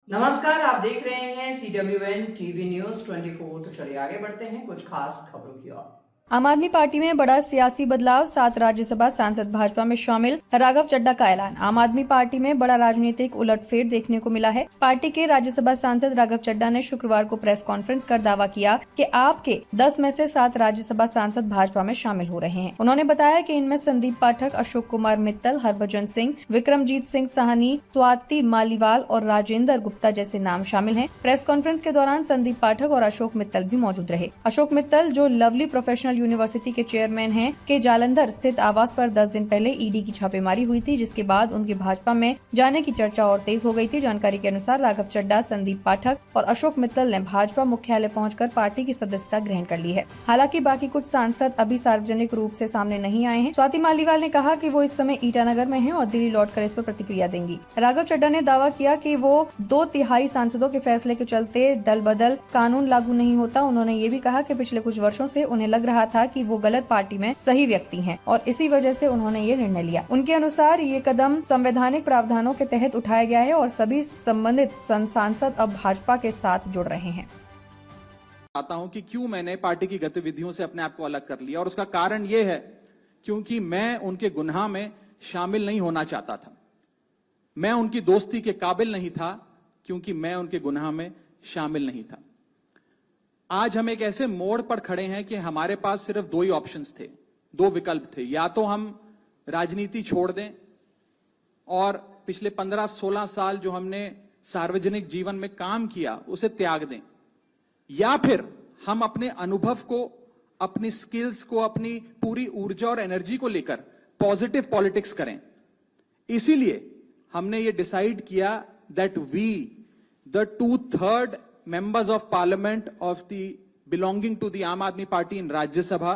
नमस्कार, आप देख रहे हैं CWN टीवी न्यूज 24। तो चलिए आगे बढ़ते हैं कुछ खास खबरों की ओर। आम आदमी पार्टी में बड़ा सियासी बदलाव, 7 राज्यसभा सांसद भाजपा में शामिल, राघव चड्ढा का ऐलान। आम आदमी पार्टी में बड़ा राजनीतिक उलटफेर देखने को मिला है। पार्टी के राज्यसभा सांसद राघव चड्ढा ने शुक्रवार को प्रेस कॉन्फ्रेंस कर दावा किया कि आपके 10 में से 7 राज्यसभा सांसद भाजपा में शामिल हो रहे हैं। उन्होंने बताया कि इनमें संदीप पाठक, अशोक कुमार मित्तल, हरभजन सिंह, विक्रमजीत सिंह साहनी, स्वाति मालीवाल और राजेंद्र गुप्ता जैसे नाम शामिल हैं। प्रेस कॉन्फ्रेंस के दौरान संदीप पाठक और अशोक मित्तल भी मौजूद रहे। अशोक मित्तल, जो लवली प्रोफेशनल यूनिवर्सिटी के चेयरमैन हैं, के जालंधर स्थित आवास पर 10 दिन पहले ईडी की छापेमारी हुई थी, जिसके बाद उनके भाजपा में जाने की चर्चा और तेज हो गई थी। जानकारी के अनुसार राघव चड्ढा, संदीप पाठक और अशोक मित्तल ने भाजपा मुख्यालय पहुंचकर पार्टी की सदस्यता ग्रहण कर ली है। हालांकि बाकी कुछ सांसद अभी सार्वजनिक रूप से सामने नहीं आए हैं। स्वाति मालीवाल ने कहा कि वो इस समय ईटानगर में हैं और दिल्ली लौटकर इस पर प्रतिक्रिया देंगी। राघव चड्ढा ने दावा किया कि वो 2/3 सांसदों के फैसले के चलते दल बदल कानून लागू नहीं होता। उन्होंने ये भी कहा कि पिछले कुछ वर्षों से उन्हें लग रहा था कि वो गलत पार्टी में सही व्यक्ति हैं और इसी वजह से उन्होंने ये निर्णय लिया। उनके अनुसार ये कदम संवैधानिक प्रावधानों के तहत उठाया गया है और सभी संबंधित सांसद अब भाजपा के साथ जुड़ रहे हैं। आता हूं कि क्यों मैंने पार्टी की गतिविधियों से अपने आप को अलग कर लिया, और उसका कारण यह है क्योंकि मैं उनके गुनाह में शामिल नहीं होना चाहता था। मैं उनकी दोस्ती के काबिल नहीं था क्योंकि मैं उनके गुनाह में शामिल नहीं था। आज हम एक ऐसे मोड़ पर खड़े हैं कि हमारे पास सिर्फ 2 ही ऑप्शंस थे, 2 विकल्प थे। या तो हम राजनीति छोड़ दें और पिछले 15-16 साल जो हमने सार्वजनिक जीवन में काम किया उसे त्याग दें, या फिर हम अपने अनुभव को, अपनी स्किल्स को, अपनी पूरी ऊर्जा और एनर्जी को लेकर पॉजिटिव पॉलिटिक्स करें। इसीलिए हमने ये डिसाइड किया that we, the 2/3 members of parliament of the belonging to the Aam Aadmi Party in Rajya Sabha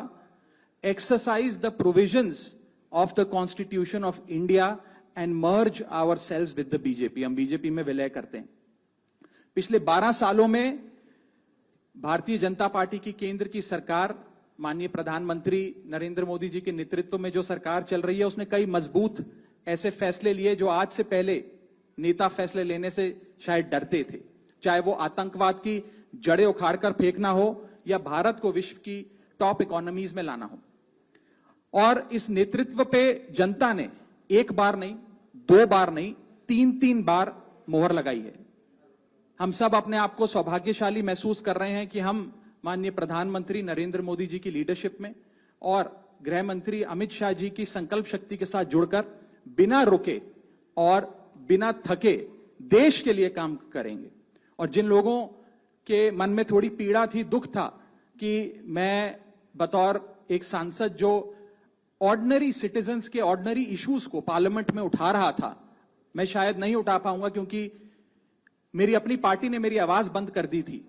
exercise the provisions of the Constitution of India and merge ourselves with the BJP। हम BJP में विलय करते हैं। पिछले 12 सालों में Bharatiya Janata party की केंद्र की सरकार, माननीय प्रधानमंत्री नरेंद्र मोदी जी के नेतृत्व में जो सरकार चल रही है, उसने कई मजबूत ऐसे फैसले लिए जो आज से पहले नेता फैसले लेने से शायद डरते थे। चाहे वो आतंकवाद की जड़ें उखाड़कर फेंकना हो या भारत को विश्व की टॉप इकोनॉमीज में लाना हो। और इस नेतृत्व पे जनता ने 1 बार नहीं, 2 बार नहीं, 3-3 बार मोहर लगाई है। हम सब अपने आप को सौभाग्यशाली महसूस कर रहे हैं कि हम माननीय प्रधानमंत्री नरेंद्र मोदी जी की लीडरशिप में और गृह मंत्री अमित शाह जी की संकल्प शक्ति के साथ जुड़कर बिना रुके और बिना थके देश के लिए काम करेंगे। और जिन लोगों के मन में थोड़ी पीड़ा थी, दुख था कि मैं बतौर एक सांसद जो ऑर्डिनरी सिटीजन्स के ऑर्डिनरी इश्यूज को पार्लियामेंट में उठा रहा था, मैं शायद नहीं उठा पाऊंगा क्योंकि मेरी अपनी पार्टी ने मेरी आवाज बंद कर दी थी।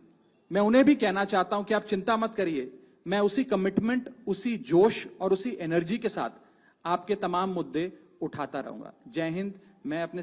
मैं उन्हें भी कहना चाहता हूं कि आप चिंता मत करिए, मैं उसी कमिटमेंट, उसी जोश और उसी एनर्जी के साथ आपके तमाम मुद्दे उठाता रहूंगा। जय हिंद। मैं अपने